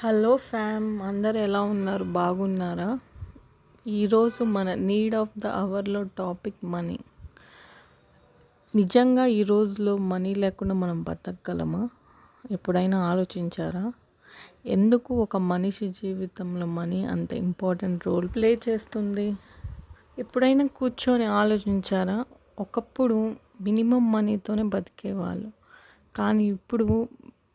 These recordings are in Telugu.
హలో ఫ్యామ్, అందరు ఎలా ఉన్నారు? బాగున్నారా? ఈరోజు మన నీడ్ ఆఫ్ ద అవర్లో టాపిక్ మనీ. నిజంగా ఈ రోజులో మనీ లేకుండా మనం బతకగలమా? ఎప్పుడైనా ఆలోచించారా? ఎందుకు ఒక మనిషి జీవితంలో మనీ అంత ఇంపార్టెంట్ రోల్ ప్లే చేస్తుంది? ఎప్పుడైనా కూర్చొని ఆలోచించారా? ఒకప్పుడు మినిమం మనీతోనే బతికేవాళ్ళు, కానీ ఇప్పుడు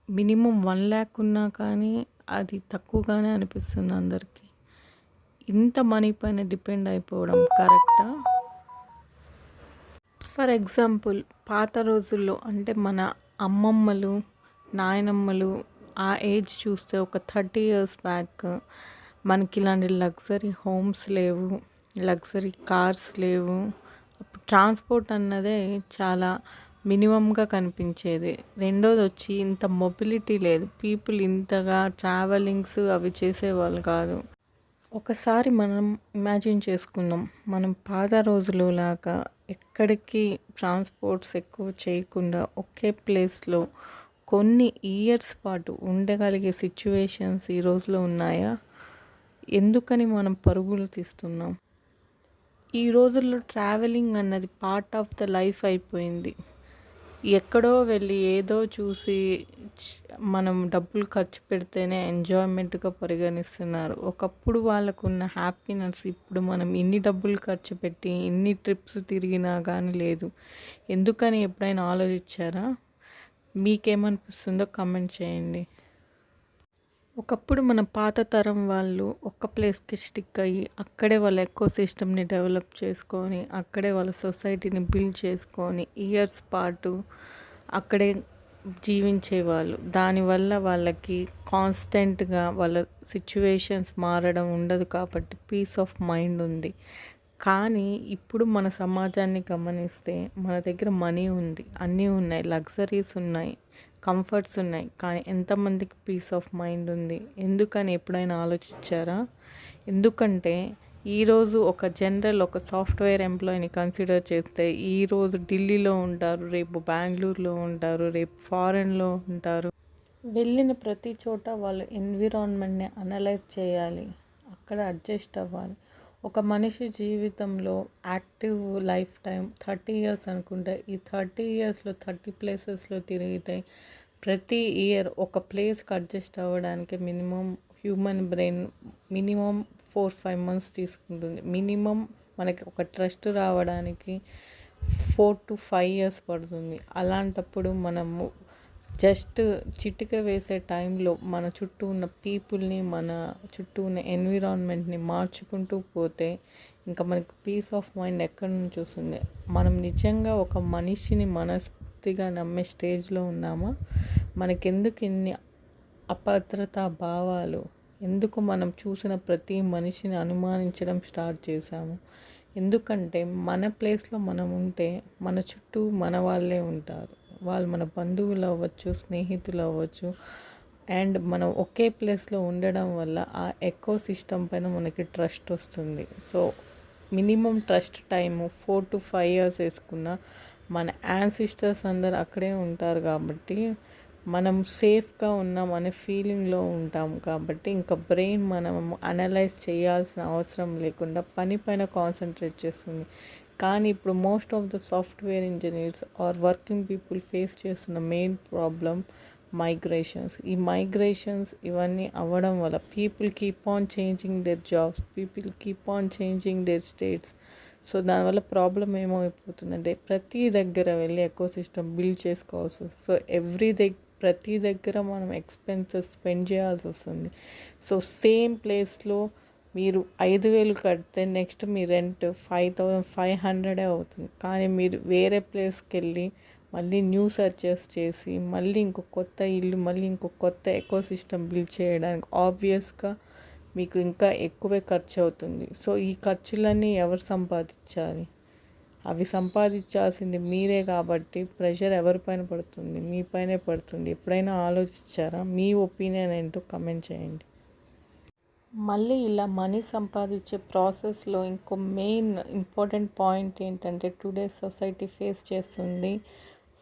మినిమం 1,00,000 ఉన్నా కానీ అది తక్కువగానే అనిపిస్తుంది అందరికీ. ఇంత మనీ పైన డిపెండ్ అయిపోవడం కరెక్టా? ఫర్ ఎగ్జాంపుల్, పాత రోజుల్లో అంటే మన అమ్మమ్మలు, నాయనమ్మలు ఆ ఏజ్ చూస్తే ఒక 30 years బ్యాక్ మనకి ఇలాంటి లగ్జరీ హోమ్స్ లేవు, లగ్జరీ కార్స్ లేవు. అప్పుడు ట్రాన్స్పోర్ట్ అన్నదే చాలా మినిమంగా కనిపించేది. రెండోది వచ్చి ఇంత మొబిలిటీ లేదు, పీపుల్ ఇంతగా ట్రావెలింగ్స్ అవి చేసేవాళ్ళు కాదు. ఒకసారి మనం ఇమాజిన్ చేసుకుందాం, మనం పాత రోజులు లాగా ఎక్కడికి ట్రాన్స్పోర్ట్స్ ఎక్కువ చేయకుండా ఒకే ప్లేస్లో కొన్ని ఇయర్స్ పాటు ఉండగలిగే సిచ్యువేషన్స్ ఈ రోజులో ఉన్నాయా? ఎందుకని మనం పరుగులు తీస్తున్నాం? ఈ రోజుల్లో ట్రావెలింగ్ అన్నది పార్ట్ ఆఫ్ ద లైఫ్ అయిపోయింది. ఎక్కడో వెళ్ళి ఏదో చూసి మనం డబ్బులు ఖర్చు పెడితేనే ఎంజాయ్మెంట్గా పరిగణిస్తున్నారు. ఒకప్పుడు వాళ్ళకున్న హ్యాపీనెస్ ఇప్పుడు మనం ఇన్ని డబ్బులు ఖర్చు పెట్టి ఇన్ని ట్రిప్స్ తిరిగినా కానీ లేదు. ఎందుకని ఎప్పుడైనా ఆలోచించారా? మీకేమనిపిస్తుందో కమెంట్ చేయండి. ఒకప్పుడు మన పాత తరం వాళ్ళు ఒక్క ప్లేస్కి స్టిక్ అయ్యి అక్కడే వాళ్ళ ఎకో సిస్టమ్ని డెవలప్ చేసుకొని అక్కడే వాళ్ళ సొసైటీని బిల్డ్ చేసుకొని ఇయర్స్ పాటు అక్కడే జీవించేవాళ్ళు. దానివల్ల వాళ్ళకి కాన్స్టెంట్గా వాళ్ళ సిచ్యువేషన్స్ మారడం ఉండదు కాబట్టి పీస్ ఆఫ్ మైండ్ ఉంది. కానీ ఇప్పుడు మన సమాజాన్ని గమనిస్తే మన దగ్గర మనీ ఉంది, అన్నీ ఉన్నాయి, లగ్జరీస్ ఉన్నాయి, కంఫర్ట్స్ ఉన్నాయి, కానీ ఎంతమందికి పీస్ ఆఫ్ మైండ్ ఉంది? ఎందుకని ఎప్పుడైనా ఆలోచించారా? ఎందుకంటే ఈరోజు ఒక సాఫ్ట్వేర్ ఎంప్లాయీని కన్సిడర్ చేస్తే ఈరోజు ఢిల్లీలో ఉంటారు, రేపు బెంగళూరులో ఉంటారు, రేపు ఫారెన్లో ఉంటారు. వెళ్ళిన ప్రతి చోట వాళ్ళు ఎన్విరాన్మెంట్ని అనలైజ్ చేయాలి, అక్కడ అడ్జస్ట్ అవ్వాలి. ఒక మనిషి జీవితంలో యాక్టివ్ లైఫ్ టైం 30 years అనుకుంటే ఈ 30 yearsలో 30 ప్లేసెస్లో తిరిగితే ప్రతి ఇయర్ ఒక ప్లేస్కి అడ్జస్ట్ అవ్వడానికి minimum human brain minimum 4-5 months తీసుకుంటుంది. మినిమం మనకి ఒక ట్రస్ట్ రావడానికి 4 to 5 years పడుతుంది. అలాంటప్పుడు మనము జస్ట్ చిటిక వేసే టైంలో మన చుట్టూ ఉన్న పీపుల్ని, మన చుట్టూ ఉన్న ఎన్విరాన్మెంట్ని మార్చుకుంటూ పోతే ఇంకా మనకి పీస్ ఆఫ్ మైండ్ ఎక్కడి నుంచి వస్తుంది? మనం నిజంగా ఒక మనిషిని మనస్ఫూర్తిగా నమ్మే స్టేజ్లో ఉన్నామా? మనకెందుకు ఇన్ని అభద్రతా భావాలు? ఎందుకు మనం చూసిన ప్రతి మనిషిని అనుమానించడం స్టార్ట్ చేశాము? ఎందుకంటే మన ప్లేస్లో మనం ఉంటే మన చుట్టూ మన వాళ్ళే ఉంటారు. వాళ్ళు మన బంధువులు అవ్వచ్చు, స్నేహితులు అవ్వచ్చు. అండ్ మనం ఒకే ప్లేస్లో ఉండడం వల్ల ఆ ఎకో సిస్టమ్ పైన మనకి ట్రస్ట్ వస్తుంది. So minimum trust time 4 to 5 years వేసుకున్న మన యాన్సిస్టర్స్ అందరు అక్కడే ఉంటారు కాబట్టి మనం సేఫ్గా ఉన్నాం అనే ఫీలింగ్లో ఉంటాం. కాబట్టి ఇంకా బ్రెయిన్ మనం అనలైజ్ చేయాల్సిన అవసరం లేకుండా పని పైన కాన్సన్ట్రేట్ చేస్తుంది. కానీ ఇప్పుడు most of the software engineers are working people face చేస్తున్న మెయిన్ ప్రాబ్లం మైగ్రేషన్స్. ఈ మైగ్రేషన్స్ ఇవన్నీ అవ్వడం వల్ల people keep on changing their jobs, people keep on changing their states. So దానివల్ల ప్రాబ్లం ఏమైపోతుందంటే ప్రతి దగ్గర వెళ్ళి ఎకో సిస్టమ్ బిల్డ్ చేసుకోవాల్సి వస్తుంది. సో ప్రతి దగ్గర మనం ఎక్స్పెన్సెస్ స్పెండ్ చేయాల్సి వస్తుంది. సో సేమ్ ప్లేస్లో మీరు 5,000 కడితే నెక్స్ట్ మీ రెంట్ 5,500 అవుతుంది. కానీ మీరు వేరే ప్లేస్కి వెళ్ళి మళ్ళీ న్యూ సర్చెస్ చేసి మళ్ళీ ఇంకో కొత్త ఇల్లు, మళ్ళీ ఇంకో కొత్త ఎకో సిస్టమ్ బిల్డ్ చేయడానికి ఆబ్వియస్గా మీకు ఇంకా ఎక్కువే ఖర్చు అవుతుంది. సో ఈ ఖర్చులన్నీ ఎవరు సంపాదించాలి? అవి సంపాదించాల్సింది మీరే కాబట్టి ప్రెషర్ ఎవరిపైన పడుతుంది? మీపైనే పడుతుంది. ఎప్పుడైనా ఆలోచించారా? మీ ఒపీనియన్ ఏంటో కమెంట్ చేయండి. మళ్ళీ ఇలా మనీ సంపాదించే ప్రాసెస్లో ఇంకో మెయిన్ ఇంపార్టెంట్ పాయింట్ ఏంటంటే టుడే సొసైటీ ఫేస్ చేస్తుంది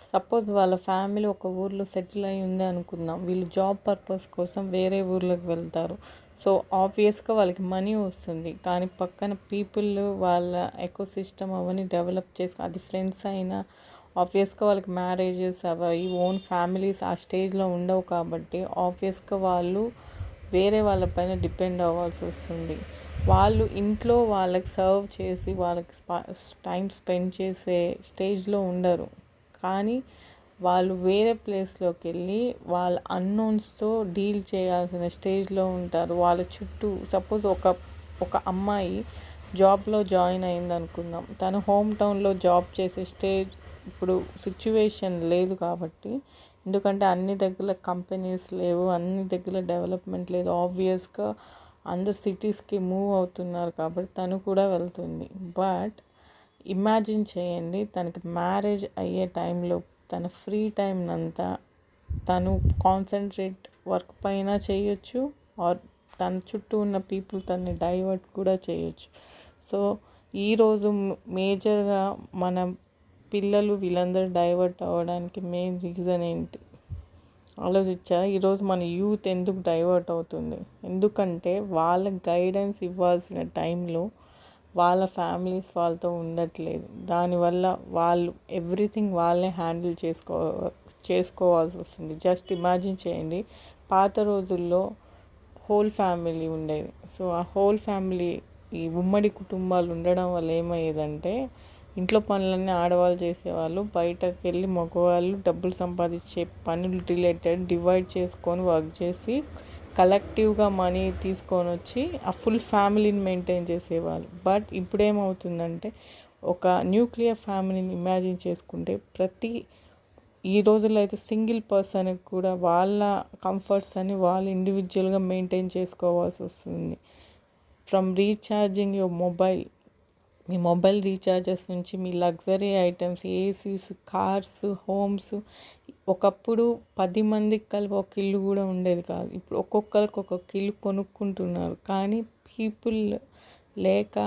సపోజ్ వాళ్ళ ఫ్యామిలీ ఒక ఊర్లో సెటిల్ అయి ఉంది అనుకుందాం, వీళ్ళు జాబ్ పర్పస్ కోసం వేరే ఊర్లోకి వెళ్తారు. సో ఆబ్వియస్గా వాళ్ళకి మనీ వస్తుంది, కానీ పక్కన పీపుల్ వాళ్ళ ఎకోసిస్టమ్ అవన్నీ డెవలప్ చేసుకో, అది ఫ్రెండ్స్ అయినా ఆబ్వియస్గా వాళ్ళకి మ్యారేజెస్ అవి ఓన్ ఫ్యామిలీస్ ఆ స్టేజ్లో ఉండవు కాబట్టి ఆబ్వియస్గా వాళ్ళు వేరే వాళ్ళపైన డిపెండ్ అవ్వాల్సి వస్తుంది. వాళ్ళు ఇంట్లో వాళ్ళకి సర్వ్ చేసి వాళ్ళకి టైం స్పెండ్ చేసే స్టేజ్లో ఉండరు, కానీ వాళ్ళు వేరే ప్లేస్లోకి వెళ్ళి వాళ్ళ అన్నోన్స్తో డీల్ చేయాల్సిన స్టేజ్లో ఉంటారు. వాళ్ళ చుట్టూ సపోజ్ ఒక అమ్మాయి జాబ్లో జాయిన్ అయింది అనుకుందాం, తను హోమ్ టౌన్లో జాబ్ చేసే స్టేజ్ ఇప్పుడు సిచ్యువేషన్ లేదు కాబట్టి, ఎందుకంటే అన్ని దగ్గర కంపెనీస్ లేవు, అన్ని దగ్గర డెవలప్మెంట్ లేదు, ఆబ్వియస్గా అందరు సిటీస్కి మూవ్ అవుతున్నారు కాబట్టి తను కూడా వెళ్తుంది. బట్ ఇమాజిన్ చేయండి, తనకి మ్యారేజ్ అయ్యే టైంలో తన ఫ్రీ టైం అంతా తను కాన్సన్ట్రేట్ వర్క్ పైన చేయొచ్చు, ఆర్ తన చుట్టూ ఉన్న పీపుల్ తనని డైవర్ట్ కూడా చేయొచ్చు. సో ఈరోజు మేజర్గా మన పిల్లలు వీళ్ళందరూ డైవర్ట్ అవ్వడానికి మెయిన్ రీజన్ ఏంటి ఆలోచించారా? ఈరోజు మన యూత్ ఎందుకు డైవర్ట్ అవుతుంది? ఎందుకంటే వాళ్ళ గైడెన్స్ ఇవ్వాల్సిన టైంలో వాళ్ళ ఫ్యామిలీస్ వాళ్ళతో ఉండట్లేదు. దానివల్ల వాళ్ళు ఎవ్రీథింగ్ వాళ్ళే హ్యాండిల్ చేసుకోవాల్సి వస్తుంది. జస్ట్ ఇమాజిన్ చేయండి, పాత రోజుల్లో హోల్ ఫ్యామిలీ ఉండేది. సో ఆ హోల్ ఫ్యామిలీ ఈ ఉమ్మడి కుటుంబాలు ఉండడం వల్ల ఏమయ్యేదంటే, ఇంట్లో పనులన్నీ ఆడవాళ్ళు చేసేవాళ్ళు, బయటకు వెళ్ళి మగవాళ్ళు డబ్బులు సంపాదించే పనులు రిలేటెడ్ డివైడ్ చేసుకొని వర్క్ చేసి కలెక్టివ్గా మనీ తీసుకొని వచ్చి ఆ ఫుల్ ఫ్యామిలీని మెయింటైన్ చేసేవాళ్ళు. బట్ ఇప్పుడేమవుతుందంటే, ఒక న్యూక్లియర్ ఫ్యామిలీని ఇమాజిన్ చేసుకుంటే ఈ రోజుల్లో అయితే సింగిల్ పర్సన్కి కూడా వాళ్ళ కంఫర్ట్స్ అని వాళ్ళు ఇండివిజువల్గా మెయింటైన్ చేసుకోవాల్సి వస్తుంది. ఫ్రమ్ రీఛార్జింగ్ యువర్ మొబైల్, మీ మొబైల్ రీఛార్జెస్ నుంచి మీ luxury items, ACs, cars, homes. ఒకప్పుడు 10 మందికి కలిపి ఒక ఇల్లు కూడా ఉండేది కాదు. ఇప్పుడు ఒక్కొక్కరికి ఒక్కొక్క ఇల్లు కొనుక్కుంటున్నారు, కానీ పీపుల్ లేక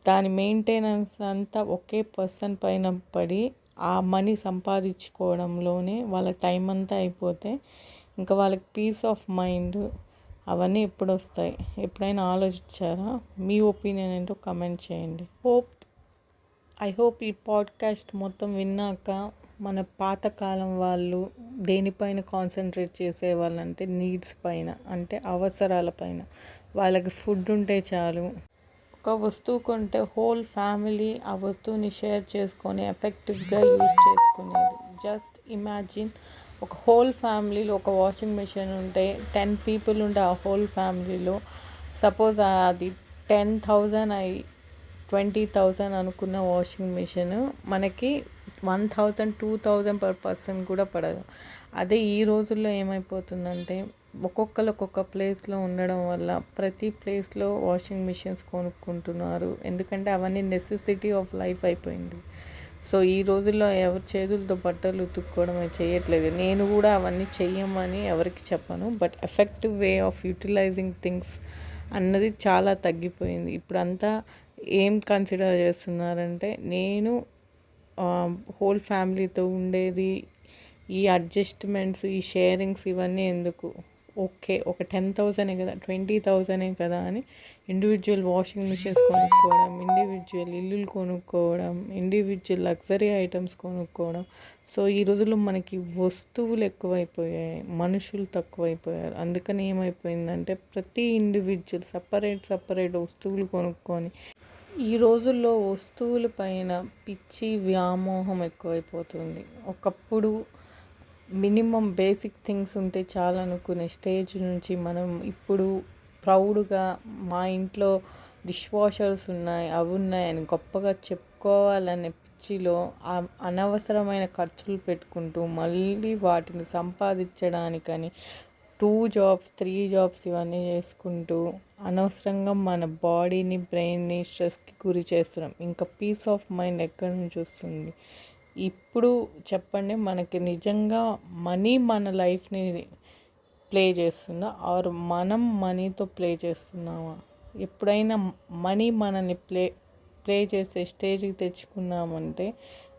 దాని మెయింటెనెన్స్ అంతా ఒకే పర్సన్ పైన పడి ఆ మనీ సంపాదించుకోవడంలోనే వాళ్ళ టైం అంతా అయిపోతే ఇంకా వాళ్ళకి పీస్ ఆఫ్ మైండ్ అవన్నీ ఎప్పుడు వస్తాయి? ఎప్పుడైనా ఆలోచించారా? మీ ఒపీనియన్ ఏంటో కమెంట్ చేయండి. ఐ హోప్ ఈ పాడ్కాస్ట్ మొత్తం విన్నాక మన పాతకాలం వాళ్ళు దేనిపైన కాన్సన్ట్రేట్ చేసేవాళ్ళంటే నీడ్స్ పైన, అంటే అవసరాల పైన. వాళ్ళకి ఫుడ్ ఉంటే చాలు, ఒక వస్తువు కొంటే హోల్ ఫ్యామిలీ ఆ వస్తువుని షేర్ చేసుకొని ఎఫెక్టివ్గా యూజ్ చేసుకునేది. జస్ట్ ఇమాజిన్, ఒక హోల్ ఫ్యామిలీలో ఒక వాషింగ్ మెషిన్ ఉంటే 10 పీపుల్ ఉంటే ఆ హోల్ ఫ్యామిలీలో సపోజ్ అది 10,000 20,000 అనుకున్న వాషింగ్ మెషిన్ మనకి 1,000 2,000 పర్ పర్సన్ కూడా పడదు. అదే ఈ రోజుల్లో ఏమైపోతుందంటే, ఒక్కొక్క ప్లేస్లో ఉండడం వల్ల ప్రతి ప్లేస్లో వాషింగ్ మిషన్స్ కొనుక్కుంటున్నారు, ఎందుకంటే అవన్నీ నెసెసిటీ ఆఫ్ లైఫ్ అయిపోయింది. సో ఈ రోజుల్లో ఎవరు చేతులతో బట్టలు ఉతుక్కోవడం చేయట్లేదు. నేను కూడా అవన్నీ చెయ్యమని ఎవరికి చెప్పను, but effective way of utilising things అన్నది చాలా తగ్గిపోయింది. ఇప్పుడంతా ఏం కన్సిడర్ చేస్తున్నారంటే, నేను హోల్ ఫ్యామిలీతో ఉండేది, ఈ అడ్జస్ట్మెంట్స్, ఈ షేరింగ్స్ ఇవన్నీ ఎందుకు, ఓకే ఒక 10,000 కదా 20,000 కదా అని ఇండివిజువల్ వాషింగ్ మిషన్స్ కొనుక్కోవడం, ఇండివిజువల్ ఇల్లులు కొనుక్కోవడం, ఇండివిజువల్ లగ్జరీ ఐటమ్స్ కొనుక్కోవడం. సో ఈ రోజుల్లో మనకి వస్తువులు ఎక్కువైపోయాయి, మనుషులు తక్కువైపోయారు. అందుకని ఏమైపోయిందంటే, ప్రతి ఇండివిజువల్ సపరేట్ వస్తువులు కొనుక్కొని ఈ రోజుల్లో వస్తువుల పైన పిచ్చి వ్యామోహం ఎక్కువైపోతుంది. ఒకప్పుడు మినిమం బేసిక్ థింగ్స్ ఉంటే చాలు అనుకునే స్టేజ్ నుంచి మనం ఇప్పుడు ప్రౌడ్గా మా ఇంట్లో డిష్ వాషర్స్ ఉన్నాయి, అవి ఉన్నాయని గొప్పగా చెప్పుకోవాలనే పిచ్చిలో అనవసరమైన ఖర్చులు పెట్టుకుంటూ మళ్ళీ వాటిని సంపాదించడానికని 2 jobs 3 jobs ఇవన్నీ చేసుకుంటూ అనవసరంగా మన బాడీని, బ్రెయిన్ని స్ట్రెస్కి గురి చేస్తున్నాం. ఇంకా పీస్ ఆఫ్ మైండ్ ఎక్కడి నుంచి వస్తుంది? ఇప్పుడు చెప్పండి, మనకి నిజంగా మనీ మన లైఫ్ని ప్లే చేస్తుందా, ఆర్ మనం మనీతో ప్లే చేస్తున్నామా? ఎప్పుడైనా మనీ మనల్ని ప్లే చేసే స్టేజ్కి తెచ్చుకున్నామంటే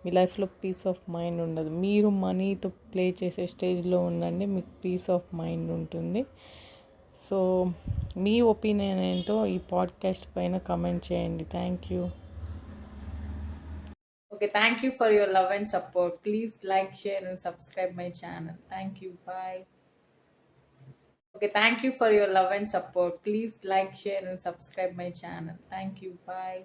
మీ లైఫ్లో పీస్ ఆఫ్ మైండ్ ఉండదు. మీరు మనీతో ప్లే చేసే స్టేజ్లో ఉండండి, మీకు పీస్ ఆఫ్ మైండ్ ఉంటుంది. సో మీ ఒపీనియన్ ఏంటో ఈ పాడ్కాస్ట్ పైన కమెంట్ చేయండి. Thank you. Okay, thank you for your love and support. Please like, share, and subscribe my channel. Thank you. Bye. Okay, thank you for your love and support. Please like, share, and subscribe my channel. Thank you. Bye.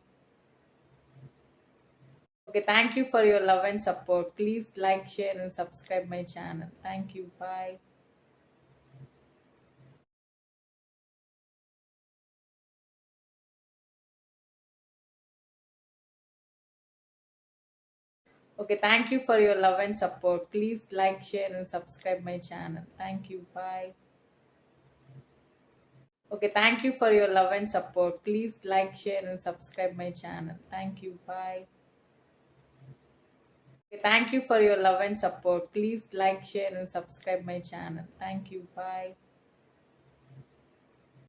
Okay, thank you for your love and support. Please like, share, and subscribe my channel. Thank you. Bye. Okay, thank you for your love and support. Please like, share, and subscribe my channel. Thank you. Bye. Okay, thank you for your love and support. Please like, share, and subscribe my channel. Thank you. Bye. Okay, thank you for your love and support. Please like, share, and subscribe my channel. Thank you. Bye.